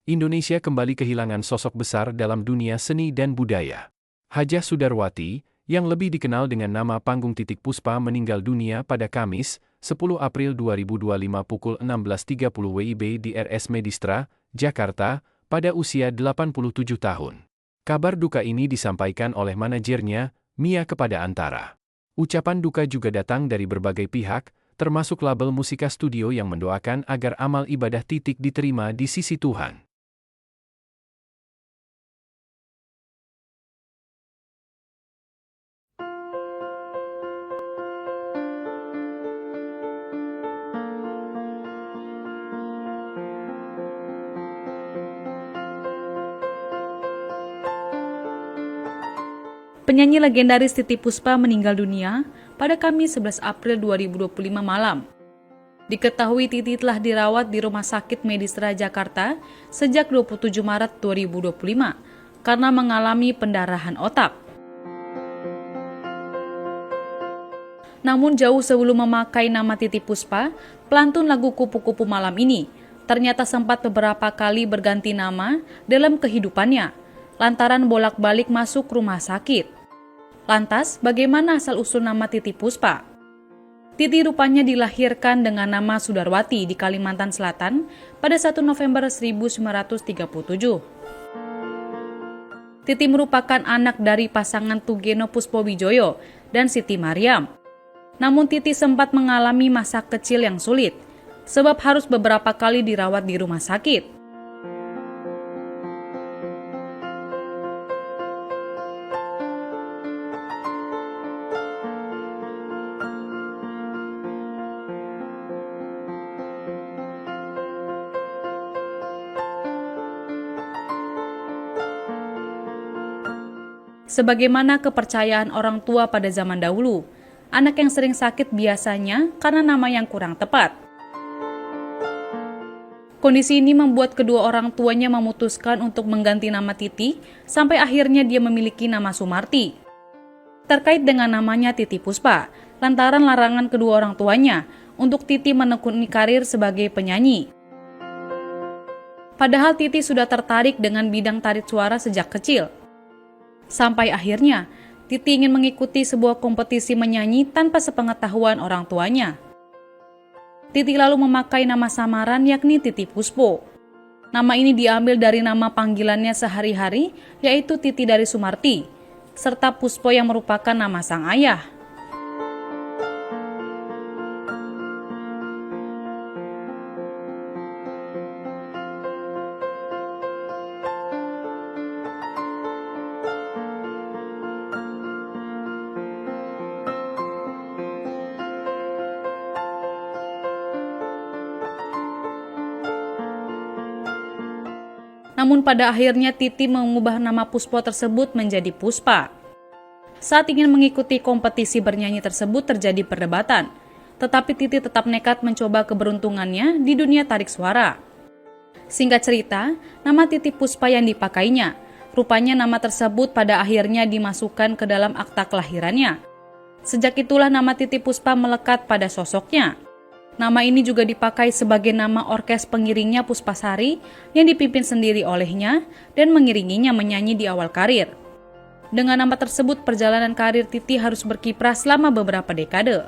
Indonesia kembali kehilangan sosok besar dalam dunia seni dan budaya. Hajah Sudarwati, yang lebih dikenal dengan nama panggung Titik Puspa meninggal dunia pada Kamis, 10 April 2025 pukul 16.30 WIB di RS Medistra, Jakarta, pada usia 87 tahun. Kabar duka ini disampaikan oleh manajernya, Mia kepada Antara. Ucapan duka juga datang dari berbagai pihak, termasuk label Musika Studio yang mendoakan agar amal ibadah Titik diterima di sisi Tuhan. Penyanyi legendaris Titiek Puspa meninggal dunia pada Kamis 11 April 2025 malam. Diketahui Titi telah dirawat di Rumah Sakit Medistra Jakarta sejak 27 Maret 2025 karena mengalami pendarahan otak. Namun jauh sebelum memakai nama Titiek Puspa, pelantun lagu Kupu-Kupu Malam ini ternyata sempat beberapa kali berganti nama dalam kehidupannya, lantaran bolak-balik masuk rumah sakit. Lantas, bagaimana asal-usul nama Titiek Puspa? Titi rupanya dilahirkan dengan nama Sudarwati di Kalimantan Selatan pada 1 November 1937. Titi merupakan anak dari pasangan Tugeno Puspowijoyo dan Siti Mariam. Namun Titi sempat mengalami masa kecil yang sulit, sebab harus beberapa kali dirawat di rumah sakit. Sebagaimana kepercayaan orang tua pada zaman dahulu, anak yang sering sakit biasanya karena nama yang kurang tepat. Kondisi ini membuat kedua orang tuanya memutuskan untuk mengganti nama Titi, sampai akhirnya dia memiliki nama Sumarti. Terkait dengan namanya Titiek Puspa, lantaran larangan kedua orang tuanya untuk Titi menekuni karir sebagai penyanyi. Padahal Titi sudah tertarik dengan bidang tarik suara sejak kecil. Sampai akhirnya, Titi ingin mengikuti sebuah kompetisi menyanyi tanpa sepengetahuan orang tuanya. Titi lalu memakai nama samaran yakni Titi Puspo. Nama ini diambil dari nama panggilannya sehari-hari, yaitu Titi dari Sumarti, serta Puspo yang merupakan nama sang ayah. Namun pada akhirnya Titi mengubah nama Puspo tersebut menjadi Puspa. Saat ingin mengikuti kompetisi bernyanyi tersebut terjadi perdebatan, tetapi Titi tetap nekat mencoba keberuntungannya di dunia tarik suara. Singkat cerita, nama Titiek Puspa yang dipakainya, rupanya nama tersebut pada akhirnya dimasukkan ke dalam akta kelahirannya. Sejak itulah nama Titiek Puspa melekat pada sosoknya. Nama ini juga dipakai sebagai nama orkes pengiringnya Puspasari yang dipimpin sendiri olehnya dan mengiringinya menyanyi di awal karir. Dengan nama tersebut, perjalanan karir Titi harus berkiprah selama beberapa dekade.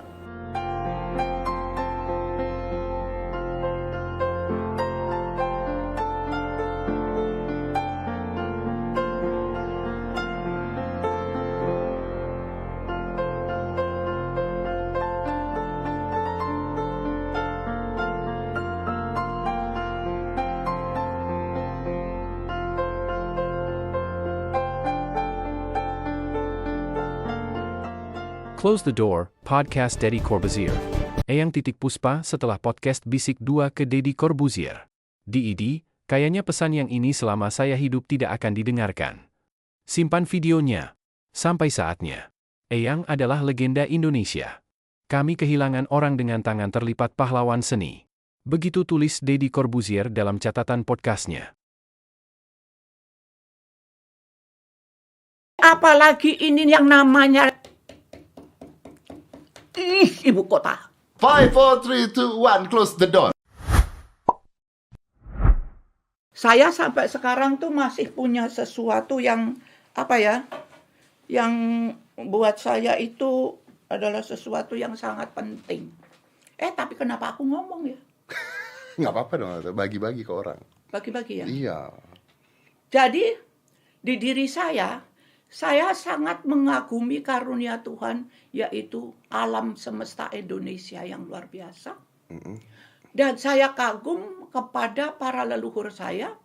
Close the Door, Podcast Deddy Corbuzier. Eyang Titiek Puspa setelah podcast Bisik 2 ke Deddy Corbuzier. DED, kayaknya pesan yang ini selama saya hidup tidak akan didengarkan. Simpan videonya. Sampai saatnya. Eyang adalah legenda Indonesia. Kami kehilangan orang dengan tangan terlipat pahlawan seni. Begitu tulis Deddy Corbuzier dalam catatan podcastnya. Apalagi ini yang namanya ibu kota. 5, 4, 3, 2, 1, close the door. Saya sampai sekarang tuh masih punya sesuatu yang apa ya? Yang buat saya itu adalah sesuatu yang sangat penting. Tapi kenapa aku ngomong ya? Nggak apa-apa dong, bagi-bagi ke orang. Bagi-bagi ya. Iya. Jadi di diri saya sangat mengagumi karunia Tuhan, yaitu alam semesta Indonesia yang luar biasa. Dan saya kagum kepada para leluhur saya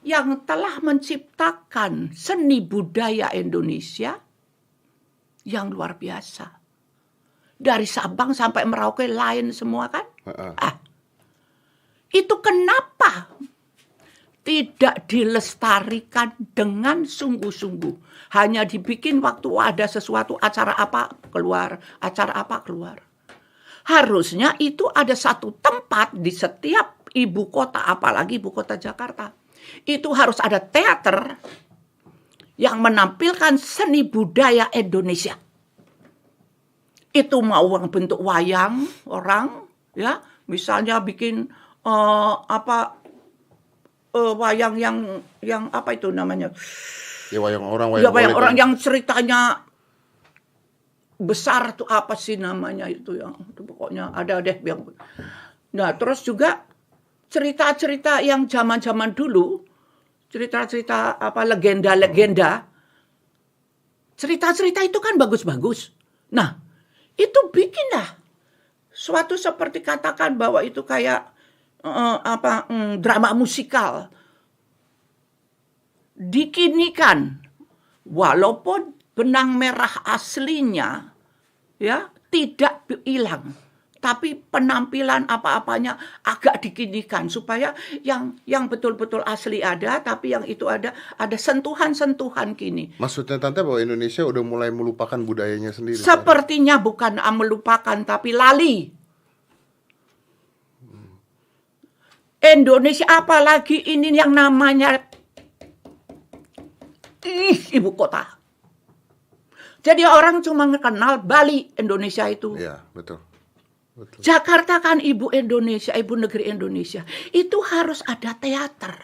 yang telah menciptakan seni budaya Indonesia yang luar biasa. Dari Sabang sampai Merauke lain semua kan? Itu kenapa tidak dilestarikan dengan sungguh-sungguh? Hanya dibikin waktu ada sesuatu, acara apa keluar, acara apa keluar. Harusnya itu ada satu tempat di setiap ibu kota, apalagi ibu kota Jakarta. Itu harus ada teater yang menampilkan seni budaya Indonesia. Itu mau bentuk wayang orang, ya, misalnya bikin wayang yang apa itu namanya? Ya wayang orang, ya, wayang orang yang ceritanya besar tuh apa sih namanya itu ya? Pokoknya ada deh yang. Nah, terus juga cerita-cerita yang zaman-zaman dulu, cerita-cerita apa legenda-legenda. Cerita-cerita itu kan bagus-bagus. Nah, itu bikinlah suatu seperti katakan bahwa itu kayak drama musikal. Dikinikan walaupun benang merah aslinya ya tidak hilang, tapi penampilan apa-apanya agak dikinikan supaya yang betul-betul asli ada, tapi yang itu ada sentuhan-sentuhan kini. Maksudnya Tante bahwa Indonesia udah mulai melupakan budayanya sendiri? Sepertinya bukan melupakan tapi lali. Indonesia apalagi ini yang namanya ibu kota. Jadi orang cuma kenal Bali, Indonesia itu. Iya, betul. Jakarta kan ibu Indonesia, ibu negeri Indonesia. Itu harus ada teater.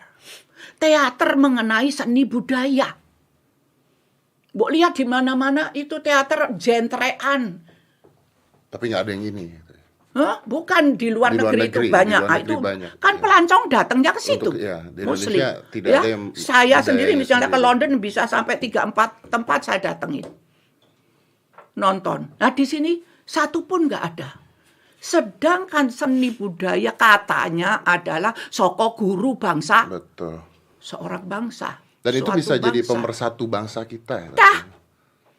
Teater mengenai seni budaya. Bu lihat di mana-mana itu teater jentrean. Tapi nggak ada yang ini. Bukan di luar negeri itu banyak. Itu banyak, kan ya. Pelancong datangnya ke situ. Di Indonesia tidak ada yang saya sendiri misalnya sendiri. ke London bisa sampai 3-4 tempat saya datengin. Nonton. Nah di sini satu pun nggak ada. Sedangkan seni budaya katanya adalah soko guru bangsa. Betul. Seorang bangsa. Dan itu bisa bangsa. jadi pemersatu bangsa kita.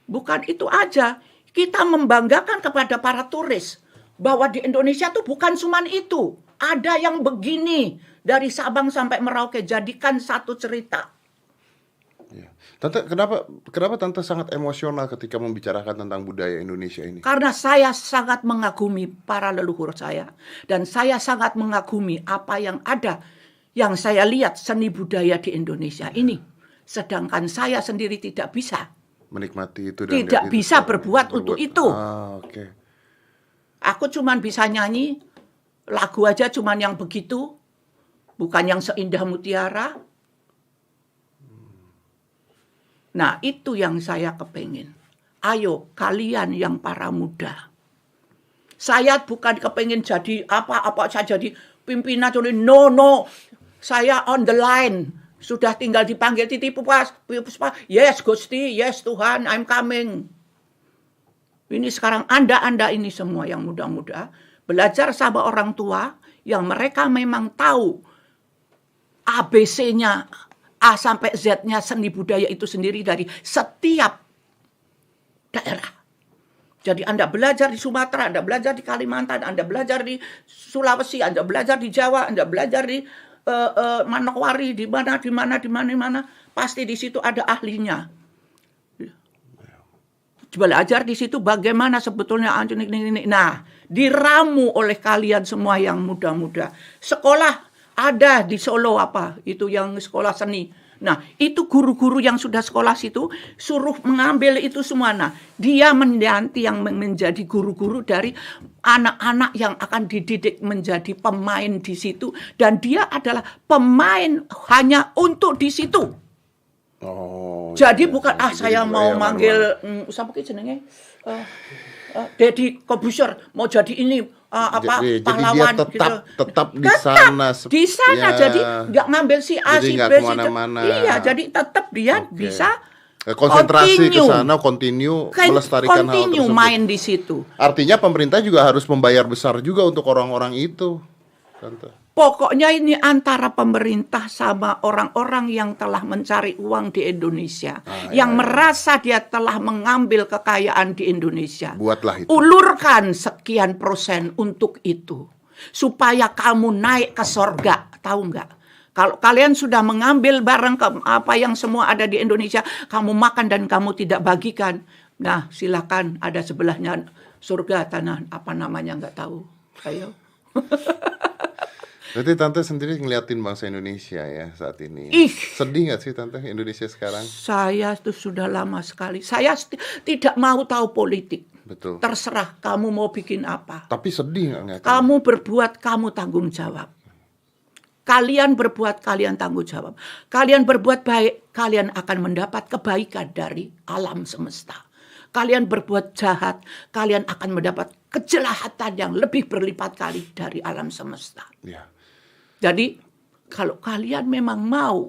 Bukan itu aja. Kita membanggakan kepada para turis bahwa di Indonesia tuh bukan cuman itu. Ada yang begini dari Sabang sampai Merauke, jadikan satu cerita. Ya. Tante, kenapa Tante sangat emosional ketika membicarakan tentang budaya Indonesia ini? Karena saya sangat mengagumi para leluhur saya. Dan saya sangat mengagumi apa yang ada, yang saya lihat seni budaya di Indonesia ini. Sedangkan saya sendiri tidak bisa. Menikmati itu dan tidak bisa berbuat untuk itu. Oke. Aku cuman bisa nyanyi, lagu aja cuman yang begitu, bukan yang seindah mutiara. Nah, itu yang saya kepengin. Ayo, kalian yang para muda. Saya bukan kepengin jadi apa-apa saja jadi pimpinan. No. Saya on the line. Sudah tinggal dipanggil Titi Puspa. Yes, Gusti. Yes, Tuhan. I'm coming. Ini sekarang Anda ini semua yang muda-muda. Belajar sama orang tua yang mereka memang tahu ABC-nya, A sampai Z-nya seni budaya itu sendiri dari setiap daerah. Jadi Anda belajar di Sumatera, Anda belajar di Kalimantan, Anda belajar di Sulawesi, Anda belajar di Jawa, Anda belajar di Manokwari, di mana. Pasti di situ ada ahlinya. Belajar di situ bagaimana sebetulnya ini. Nah, diramu oleh kalian semua yang muda-muda. Sekolah Ada di Solo itu yang sekolah seni. Nah, itu guru-guru yang sudah sekolah situ suruh mengambil itu semua. Nah, dia nanti yang menjadi guru-guru dari anak-anak yang akan dididik menjadi pemain di situ, dan dia adalah pemain hanya untuk di situ. Oh. Jadi iya, bukan iya. saya Jadi, mau iya, manggil siapa jenenge? Deddy Corbuzier mau jadi ini Jadi pahlawan dia gitu. tetap di sana. Di sana, Ya. jadi nggak ngambil si A, Jadi si nggak B, si C. kemana-mana. Iya, jadi tetap dia Oke. bisa Konsentrasi ke continue. sana, melestarikan hal Continue tersebut. main di situ. Artinya pemerintah juga harus membayar besar juga untuk orang-orang itu, Tante. Pokoknya ini antara pemerintah sama orang-orang yang telah mencari uang di Indonesia, yang merasa dia telah mengambil kekayaan di Indonesia. Buatlah itu. Ulurkan sekian persen untuk itu, supaya kamu naik ke sorga. Tahu nggak? Kalau kalian sudah mengambil barang apa yang semua ada di Indonesia, kamu makan dan kamu tidak bagikan. Nah, silakan, ada sebelahnya surga, tanah apa namanya nggak tahu. Ayo. Berarti Tante sendiri ngeliatin bangsa Indonesia ya saat ini. Ih. Sedih gak sih Tante Indonesia sekarang? Saya itu sudah lama sekali. Saya tidak mau tahu politik. Betul. Terserah kamu mau bikin apa. Tapi sedih gak ngeliatin? Kamu berbuat, kamu tanggung jawab. Kalian berbuat, kalian tanggung jawab. Kalian berbuat baik, kalian akan mendapat kebaikan dari alam semesta. Kalian berbuat jahat, kalian akan mendapat kejahatan yang lebih berlipat kali dari alam semesta. Ya. Jadi, kalau kalian memang mau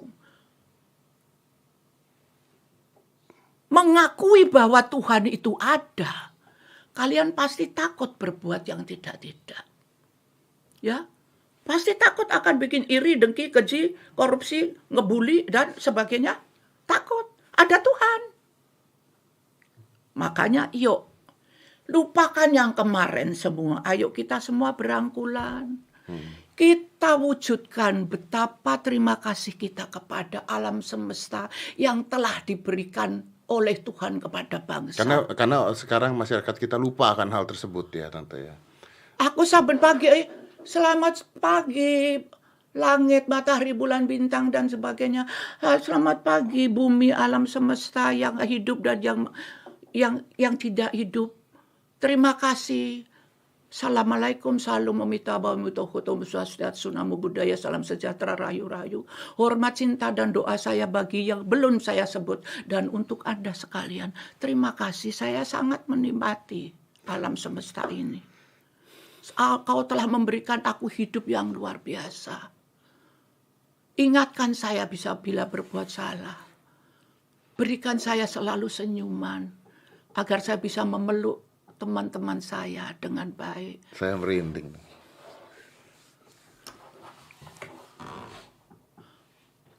mengakui bahwa Tuhan itu ada, kalian pasti takut berbuat yang tidak-tidak. Ya, pasti takut akan bikin iri, dengki, keji, korupsi, ngebully, dan sebagainya. Takut, ada Tuhan. Makanya yuk, lupakan yang kemarin semua. Ayo kita semua berangkulan. Kita wujudkan betapa terima kasih kita kepada alam semesta yang telah diberikan oleh Tuhan kepada bangsa. Karena sekarang masyarakat kita lupa akan hal tersebut ya Tante ya. Aku saben pagi, selamat pagi, langit, matahari, bulan, bintang, dan sebagainya. Selamat pagi, bumi, alam semesta yang hidup dan yang tidak hidup. Terima kasih. Assalamualaikum, salam meminta bawamutohutum swastiastu, namo buddhaya, salam sejahtera, rayu-rayu. Hormat, cinta, dan doa saya bagi yang belum saya sebut. Dan untuk Anda sekalian, terima kasih. Saya sangat menikmati alam semesta ini. Kau telah memberikan aku hidup yang luar biasa. Ingatkan saya bila berbuat salah. Berikan saya selalu senyuman, agar saya bisa memeluk teman-teman saya dengan baik. Saya merinding.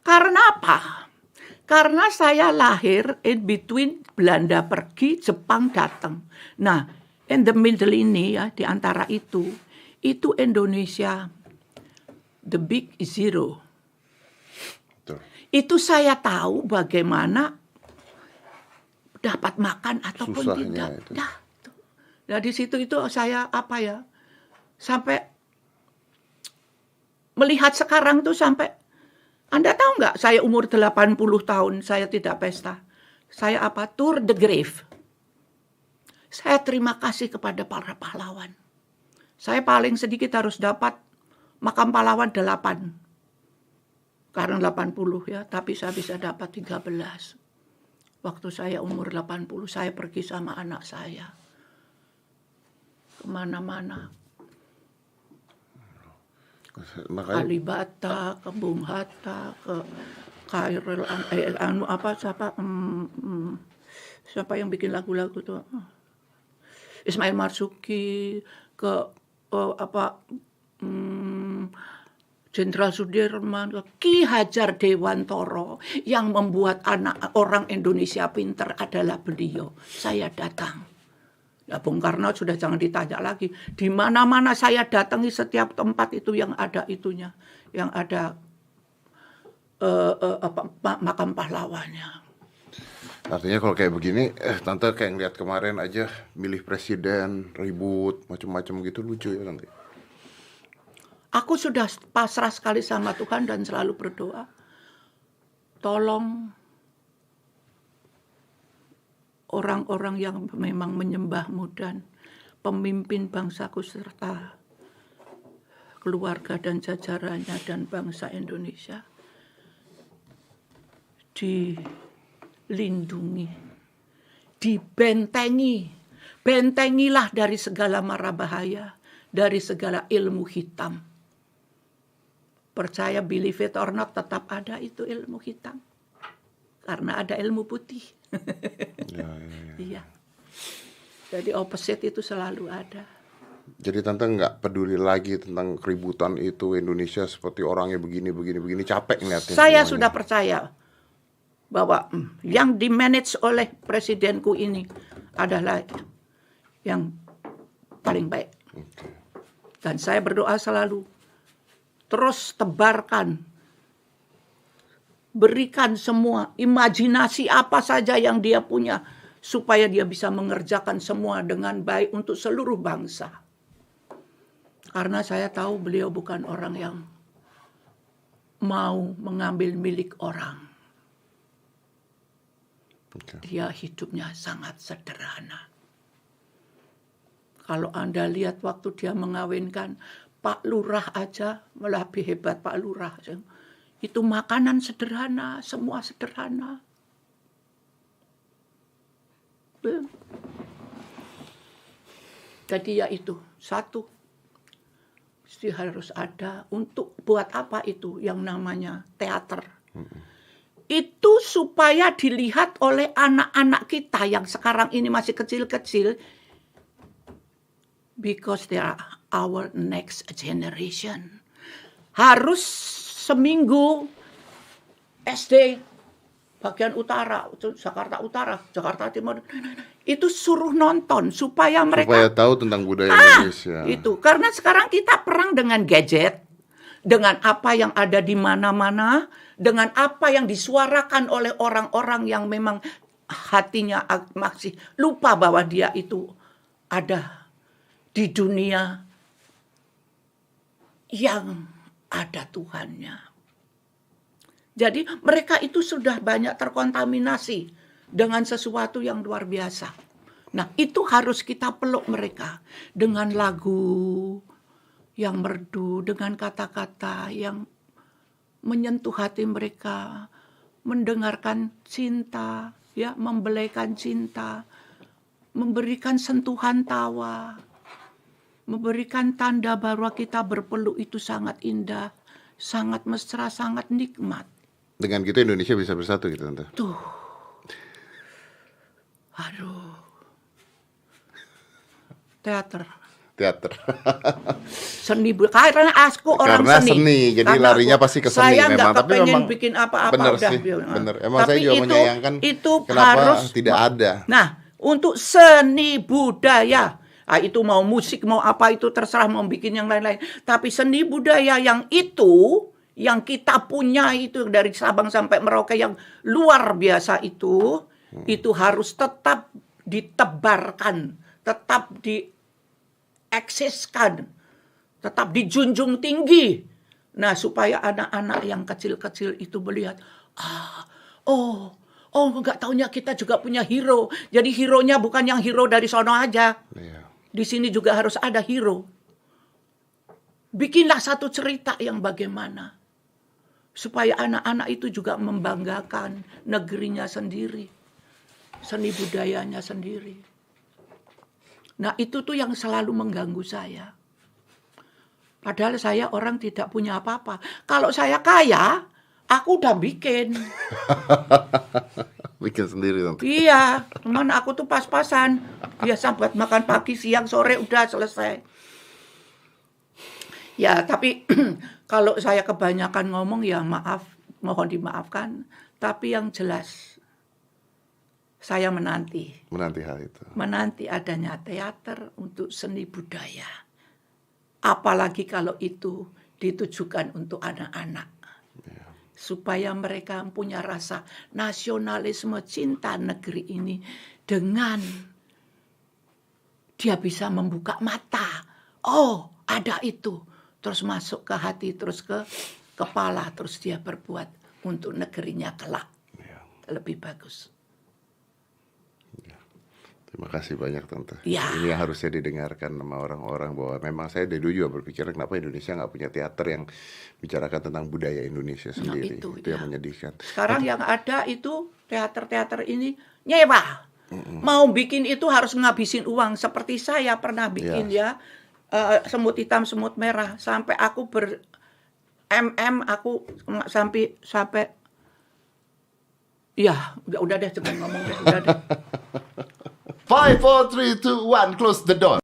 Karena apa? Karena saya lahir in between Belanda pergi, Jepang datang. Nah, in the middle ini ya, di antara itu Indonesia, the big zero. Betul. Itu saya tahu bagaimana dapat makan ataupun Susahnya tidak. itu. Nah, di situ itu saya sampai melihat sekarang tuh sampai, Anda tahu nggak, saya umur 80 tahun, saya tidak pesta. Saya tour the grave. Saya terima kasih kepada para pahlawan. Saya paling sedikit harus dapat makam pahlawan 8. Karena 80 ya, tapi saya bisa dapat 13. Waktu saya umur 80, saya pergi sama anak saya. Kemana-mana. Makanya Kalibata, ke Bung Hatta, ke Khairul siapa yang bikin lagu-lagu tuh? Ismail Marzuki, ke Jenderal Sudirman, Ki Hajar Dewantoro, yang membuat orang Indonesia pinter adalah beliau. Saya datang. Ya, Bung Karno sudah jangan ditanya lagi. Di mana-mana saya datangi, setiap tempat itu yang ada itunya, yang ada makam pahlawannya. artinya kalau kayak begini, Tante kayak ngeliat kemarin aja milih presiden, ribut, macam-macam gitu, lucu ya Tante. Aku sudah pasrah sekali sama Tuhan dan selalu berdoa, tolong orang-orang yang memang menyembah-Mu dan pemimpin bangsaku serta keluarga dan jajarannya dan bangsa Indonesia dilindungi, dibentengi. Bentengilah dari segala mara bahaya, dari segala ilmu hitam. Percaya, believe it or not, tetap ada itu ilmu hitam. Karena ada ilmu putih. Iya. Jadi opposite itu selalu ada. Jadi Tante nggak peduli lagi tentang keributan itu, Indonesia seperti orangnya begini, capek ngeliatnya. Saya semuanya. sudah percaya bahwa yang dimanage oleh presidenku ini adalah yang paling baik. Okay. Dan saya berdoa selalu, terus tebarkan, berikan semua imajinasi apa saja yang dia punya, supaya dia bisa mengerjakan semua dengan baik untuk seluruh bangsa. Karena saya tahu beliau bukan orang yang mau mengambil milik orang. Okay. Dia hidupnya sangat sederhana. Kalau Anda lihat waktu dia mengawinkan Pak Lurah aja, lebih hebat Pak Lurah. Itu makanan sederhana, semua sederhana. Jadi ya itu, satu. Mesti harus ada untuk buat apa itu yang namanya teater. Itu supaya dilihat oleh anak-anak kita yang sekarang ini masih kecil-kecil. Because they are our next generation. Harus seminggu SD bagian utara, Jakarta Utara, Jakarta Timur, itu suruh nonton supaya mereka tahu tentang budaya Indonesia. Itu karena sekarang kita perang dengan gadget, dengan apa yang ada di mana-mana, dengan apa yang disuarakan oleh orang-orang yang memang hatinya masih lupa bahwa dia itu ada di dunia yang ada Tuhannya. Jadi mereka itu sudah banyak terkontaminasi dengan sesuatu yang luar biasa. Nah, itu harus kita peluk mereka dengan lagu yang merdu, dengan kata-kata yang menyentuh hati mereka, mendengarkan cinta, ya, membelaikan cinta, memberikan sentuhan tawa, memberikan tanda bahwa kita berpeluk itu sangat indah, sangat mesra, sangat nikmat. Dengan gitu Indonesia bisa bersatu gitu Tante. Tuh. Aduh. Teater. Seni, karena aku orang Karena seni. seni, jadi Karena larinya pasti ke seni saya memang. Tapi Tapi memang bikin apa-apa bener udah. sih, bener. Emang Tapi saya juga itu, menyayangkan itu kenapa harus tidak ada. Nah, untuk seni budaya, itu mau musik, mau apa itu terserah, mau bikin yang lain-lain. Tapi seni budaya yang itu, yang kita punya itu dari Sabang sampai Merauke yang luar biasa itu harus tetap ditebarkan, tetap dieksiskan, tetap dijunjung tinggi. Nah, supaya anak-anak yang kecil-kecil itu melihat, nggak taunya kita juga punya hero. Jadi hero-nya bukan yang hero dari sono aja. Iya. Di sini juga harus ada hero. Bikinlah satu cerita yang bagaimana. Supaya anak-anak itu juga membanggakan negerinya sendiri. Seni budayanya sendiri. Nah, itu tuh yang selalu mengganggu saya. Padahal saya orang tidak punya apa-apa. Kalau saya kaya, aku udah bikin. Bikin sendiri Tante. Iya, cuman aku tuh pas-pasan. Biasa buat makan pagi, siang, sore udah selesai. Ya, tapi kalau saya kebanyakan ngomong ya maaf, mohon dimaafkan. Tapi yang jelas, saya menanti hal itu. Menanti adanya teater untuk seni budaya. Apalagi kalau itu ditujukan untuk anak-anak. Supaya mereka punya rasa nasionalisme, cinta negeri ini. Dengan dia bisa membuka mata. Oh, ada itu. terus masuk ke hati, terus ke kepala, terus dia berbuat untuk negerinya kelak lebih bagus. Terima kasih banyak Tante. Ya. Ini yang harusnya didengarkan sama orang-orang, bahwa memang saya dari dulu juga berpikir kenapa Indonesia nggak punya teater yang bicarakan tentang budaya Indonesia sendiri. itu yang menyedihkan. Sekarang yang ada itu teater-teater ini nyewa. Mau bikin itu harus ngabisin uang. Seperti saya pernah bikin semut hitam, semut merah. Sampai aku aku sampai ya udah deh, jangan ngomong deh, udah deh. 5, 4, 3, 2, 1, close the door.